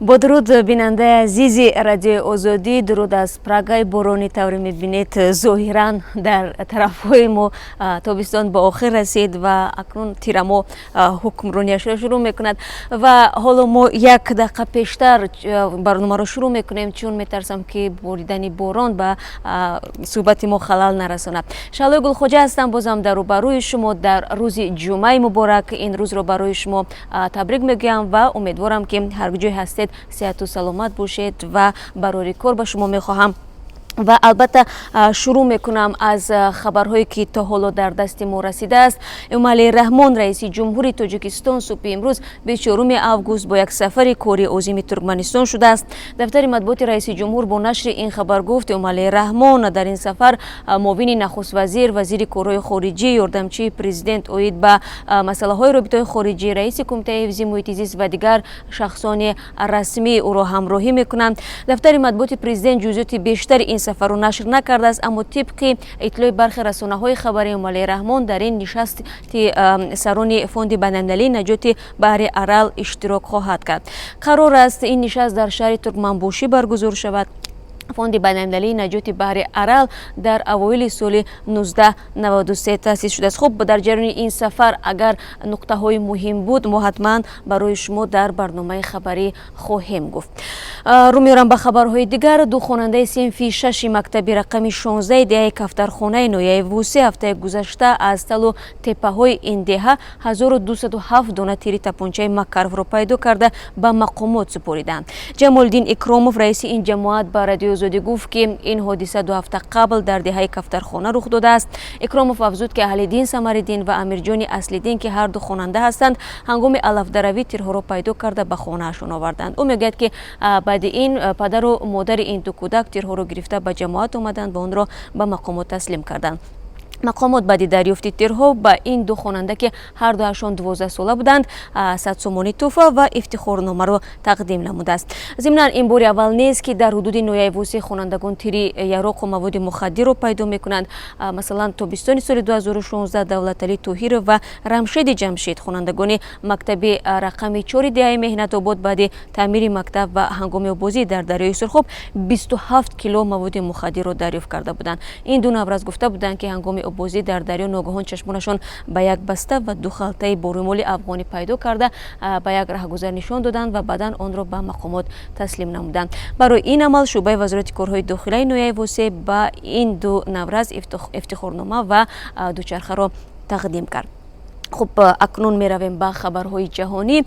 با درود بیننده عزیزی رادیو آزادی، درود از پراگای بارانی طوری میبینید ظاهرا در طرفهای ما تابستان به آخر رسید و اکنون تیرمو حکمرانیش را شروع میکند و حالا ما یک دقیقه پیشتر برنامه را شروع میکنیم چون میترسم که بریدن باران به صحبت ما خلل نرساند. شالای گلخوجه هستم، بازم در روبروی شما در روز جمعه مبارک. این روز رو برای شما تبریک میگم و امیدوارم که هر جای هستید صحت و سلامت باشید و برای کار به شما میخواهم. و البته شروع میکنم از خبرهایی که تا حالا در دست ما رسیده است. امالی رحمان رئیس جمهوری تاجیکستان صبح امروز 24 август با یک سفر کاری عظیم ترکمنستان شده است. دفتر مطبوعات رئیس جمهور با نشر این خبر گفت امالی رحمان در این سفر معاون نخست وزیر، وزیر کارهای خارجی، یاردمچی پرزیدنت اوید به مسائل های رابطه خارجی، رئیس کمیته حفظ محیط زیست و دیگر شخصان رسمی او را همراهی میکنند. دفتر مطبوعات پرزیدنت جزئیات بیشتر این سفر رو نشر نکرده است، اما طبق اطلاع برخی رسانه‌های خبری امالی رحمان در این نشست سران فوند بین‌المللی نجات بحر ارال اشتراک خواهد کرد. قرار است این نشست در شهر ترکمنبوشی برگزار شود. فوند بین‌المللی نجات بحر ارال در اوایل سال 1993 تأسیس شده است. خب در جریان این سفر اگر نکته های مهم بود ما حتما برای شما در برنامه خبری خواهیم گفت. رو میارم به خبرهای دیگر. دو خواننده صنف 6 مکتب رقم 16 دهه کفترخانه نویووسی هفته گذشته از تل و تپه های این دهه 1207 دانه تیر تپانچه مکرف را پیدا کرده به مقامات سپردند. جمال الدین اکراموف رئیس این جماعت به رادیو آزادی گفت که این حادثه 2 هفته قبل در دهه کفترخانه رخ داده است. اکراموف افزود که اهل‌دین سمرالدین و امیرجان اصلیدین که هر دو خواننده هستند هنگام علف دروی تیرها را پیدا کرده به خانه‌شان آوردند. او میگوید که بعد این پدر و مادر این دو کودک تیرها را گرفته به جماعت آمدند و آن را به مقامات تسلیم کردند. مقامات بعد دریافت تیرها به این دو خواننده که هر دوشان 12 ساله بودند 100 سومانی تحفه و افتخارنامه را تقدیم نموده است. ضمناً این بار اول نیست که در حدود نویووسی خوانندگان تیر یراق و مواد مخدر را پیدا میکنند. مثلا تابستان سال 2016 دولت علی طاهر و رمشید جمشید خوانندگان مکتب رقم 4 دهه مهنت آباد بعد تعمیر مکتب و هنگام بازی در دریای سرخاب 27 کیلو مواد مخدر را دریافت کرده بودند. این دو نفر گفته بودند که هنگام بازی در دریا ناگهان چشمانشان به یک بسته و 2 خلطه بوریمول افغانی پیدا کرده به یک رهگذر نشان دادند و بعدا آن را به مقامات تسلیم نمودند. برای این عمل شعبه وزارت کارهای داخلی نویووسی به این دو نفر افتخارنامه و دوچرخه را تقدیم کرد. خب اکنون می رویم به خبرهای جهانی.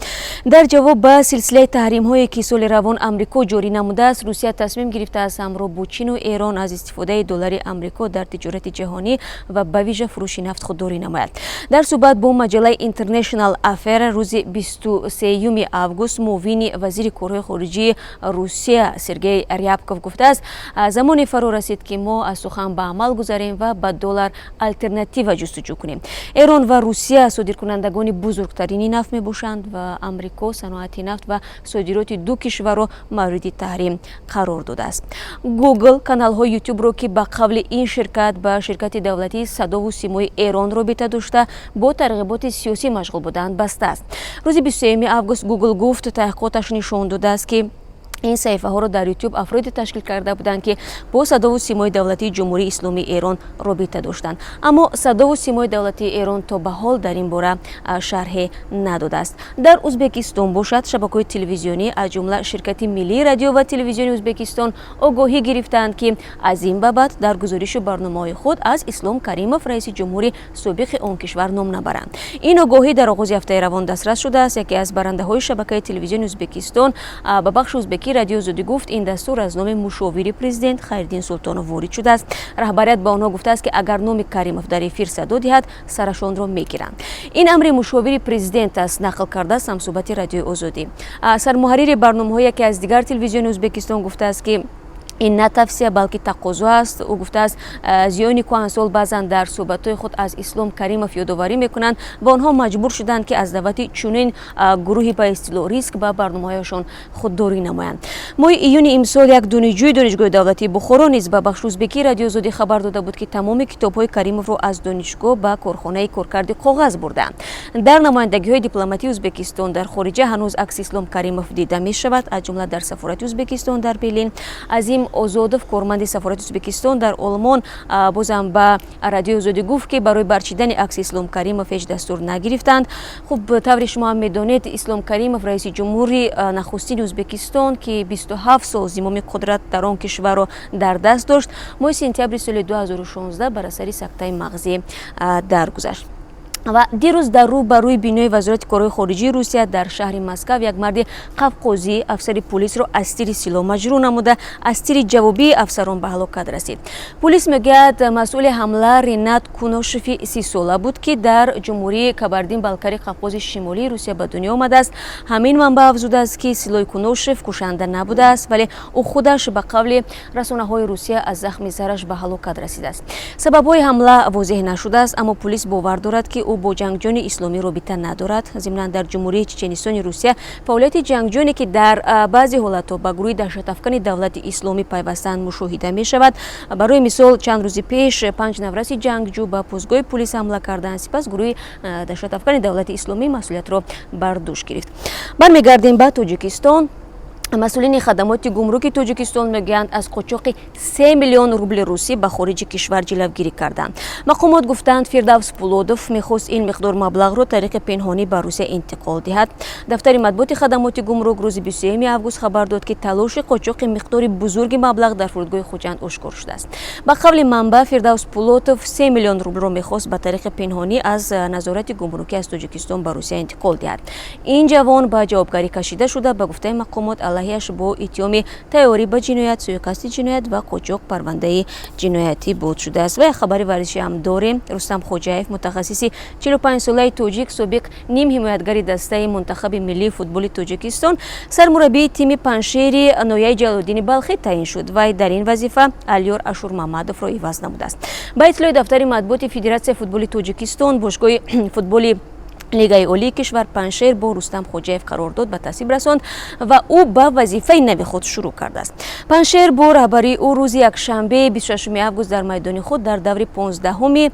در جواب به سلسله تحریم هایی که سال روان امریکا جاری نموده است، روسیه تصمیم گرفته است همراه با چین و ایران از استفاده دلار امریکا در تجارت جهانی و به ویژه فروش نفت خودداری نماید. در صحبت با مجله اینترنشنال افیر روز 23 август معاون وزیر کارهای خارجه روسیه سرگئی ریابکوف گفته است زمان فرا رسید که ما از سخن به عمل گذاریم و به دلار آلترناتیو جستجو کنیم. ایران و روسیه صادرکنندگان بزرگترین نفت می باشند و امریکا صنعت نفت و صادرات دو کشور را مورد تحریم قرار داده است. گوگل کانال های یوتیوب را که به قبل این شرکت به شرکت دولتی صدا و سیمای ایران رابطه داشته با ترغیبات سیاسی مشغول بودند بسته است. روز 23 август گوگل گفت تحقیقاتش نشان داده است که این صفحه ها را در یوتیوب افرادی تشکیل کرده بودند که با صدا و سیمای دولتی جمهوری اسلامی ایران رابطه داشتند، اما صدا و سیمای دولتی ایران تا به حال در این باره شرح نداده است. در ازبکستان باشد شبکه‌های تلویزیونی از جمله شرکت ملی رادیو و تلویزیون ازبکستان آگاهی گرفتند که از این بابت در گزارش برنامه‌های خود از اسلام کریموف رئیس جمهوری سابق آن کشور نام نبرند. این آگاهی در آغاز هفته روان دسترس شده است. یکی از برنده‌های شبکه تلویزیون ازبکستان به بخش ازبکی رادیو آزادی گفت این دستور از نام مشاور پرزیدنت خیرالدین سلطانوف وارد شده است. رهبریت به آنها گفته است که اگر نام کریموف در افیر صدا دهد سرشان را میگیرند. این امر مشاور پرزیدنت است، نقل کرده است صحبت رادیو آزادی. سرمحرر برنامه‌های یکی از دیگر تلویزیون ازبکستان گفته است که این نه توصیه بلکه تقاضا است. او گفته است زیانی کهنسال بعضا در صحبت‌های خود از اسلام کریموف یادآوری میکنند و آنها مجبور شدند که از دعوت چنین گروهی به اصطلاح ریسک به برنامه‌هایشان خودداری نمایند. ماه ایون امسال یک دانشجوی دانشگاه دولتی بخارا نیز به بخش ازبکی رادیو آزادی خبر داده بود که تمام کتاب‌های کریموف را از دانشگاه به کارخانه کارکرد کاغذ بردند. در نمایندگی‌های دیپلماتی ازبکستان در خارج هنوز عکس اسلام کریموف دیده می‌شود، از جمله در سفارت ازبکستان در برلین. عظیم آزادوف کارمند سفارت ازبکستان در آلمان بازم به رادیو آزادی گفت که برای برچیدن عکس اسلام کریموف هیچ دستور نگرفتند. خب طوری شما هم میدانید اسلام کریموف رئیس جمهوری نخستین ازبکستان که 27 سال زمام قدرت در آن کشور را در دست داشت، ماه سپتامبر سال 2016 بر اثر سکته مغزی درگذشت. و دیروز در روبروی بینای وزارت کارهای خارجه روسیه در شهر مسکو یک مرد قفقازی افسر پلیس را از تیر سلاح مجروح نموده از تیر جوابی افسران به هلاکت رسید. پلیس میگوید مسئول حمله رینات کونوشفی 30 ساله بود که در جمهوری کبردین بالکاری قفقاز شمالی روسیه به دنیا آمده است. همین منبع افزوده است که سلاح کونوشف کشنده نبوده است، ولی او خودش به قول رسانه‌های روسیه از زخم سرش به هلاکت رسیده است. سبب‌های حمله واضح نشده است، اما پلیس باور دارد که او با جنگجویان اسلامی رابطه ندارد. ضمناً در جمهوری چچنستان روسیه فعالیت جنگجویانی که در بعضی حالت‌ها به گروه دهشت‌افکن دولت اسلامی پیوستند مشاهده می‌شود. برای مثال چند روز پیش 5 نفر جنگجو به پوزگاه پلیس حمله کردند، سپس گروه دهشت‌افکن دولت اسلامی مسئولیت را بر دوش گرفت. برمیگردیم به تاجیکستان. مسئولین خدمات گمرکی تاجیکستان میگویند از قاچاق 3 میلیون روبل روسی به خارج کشور جلوگیری کردند. مقامات گفتند فردوس پولودوف میخواست این مقدار مبلغ را طریق پنهانی به روسیه انتقال دهد. دفتر مطبوعات خدمات گمرک روز 23 آگوست خبر داد که تلاش قاچاق مقدار بزرگ مبلغ در فرودگاه خوجند آشکار شده است. به قول منبع فردوس پولودوف 3 میلیون روبل را میخواست به طریق پنهانی از نظارت گمرکی از تاجیکستان به روسیه انتقال دهد. این جوان به جوابگری کشیده شده. به گفته مقامات علیه‌اش با اتهام تیاری به جنایت، سوءقصد جنایت و قاچاق پرونده جنایتی بود شده است. و خبر ورزشی هم داریم. رستم خوجایف متخصص 45 ساله تاجیک سابق نیم حمایتگر دسته منتخب ملی فوتبال تاجیکستان سرمربی تیم پنشیر نویای جلال‌الدین بلخی تعیین شد و در این وظیفه الیور اشور محمدوف را عوض نموده است. با اطلاع دفتر مطبوعات فدراسیون فوتبال تاجیکستان باشگاه فوتبال لیگای اولی کشور پنشیر با رستم خوجایف قرارداد به تصویب رساند و او به وظیفه نو خود شروع کرده است. پنشیر با رهبری او روز یکشنبه 26 آگوست در میدان خود در دور 15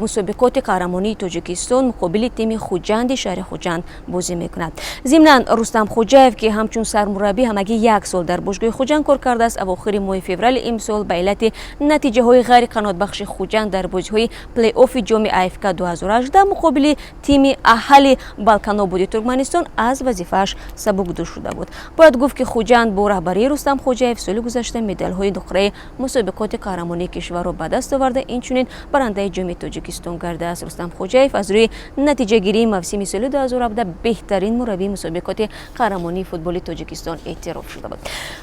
مسابقات قهرمانی تاجیکستان مقابل تیم خوجند شهر خوجند بازی میکند. ضمناً رستم خوجایف که همچون سرمربی همگی 1 سال در باشگاه خوجند کار کرده است، اواخر ماه فوریه امسال به علت نتیجه های غیر قناعتبخش خوجند در بازی‌های پلی آف جام افک 2018 مقابل تیم اهل بالکان‌آبادی ترکمنستان از وظیفه‌اش سبکدوش شده بود. باید گفت که خوجند با رهبری رستم خوجایف سال گذشته مدال‌های نقره مسابقات قهرمانی کشور را به دست آورده. اینچنین برنده جام تاجیکستان گردیده است. رستم خوجایف از روی نتیجه گیری موسم سال 2017 بهترین مربی مسابقات قهرمانی فوتبال تاجیکستان اعتراف شده بود.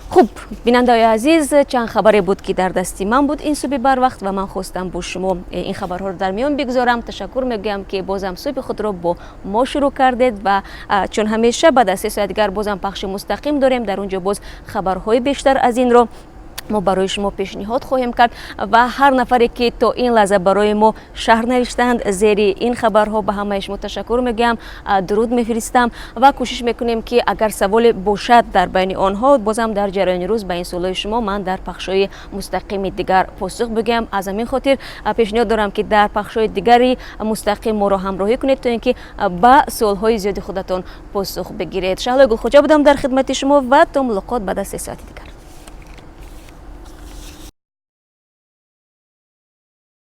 خوب بیننده‌های عزیز، چند خبری بود که در دست من بود این صبح بر وقت و من خواستم با شما این خبرها رو در میان بگذارم. تشکر میگم که بازم صبح خود را با ما شروع کردید و چون همیشه بعد از 3 ساعت دیگر بازم پخش مستقیم داریم. در اونجا باز خبرهای بیشتر از این رو ما برای شما پیشنهاد خواهیم کرد و هر نفری که تا این لحظه برای ما شهر نوشتند زیر این خبرها به همه‌اش تشکر میگم، درود میفرستم و کوشش میکنیم که اگر سوال باشد در بین آنها بازم در جریان روز به این سوالای شما من در پخش‌های مستقیم دیگر پاسخ بگم. از همین خاطر پیشنهاد دارم که در پخش‌های دیگری مستقیم ما را همراهی کنید تا اینکه با سوال‌های زیاد خودتون پاسخ بگیرید. شهلا گل خوجا بودم در خدمت شما و تا ملاقات بعد از 3 ساعت دیگر.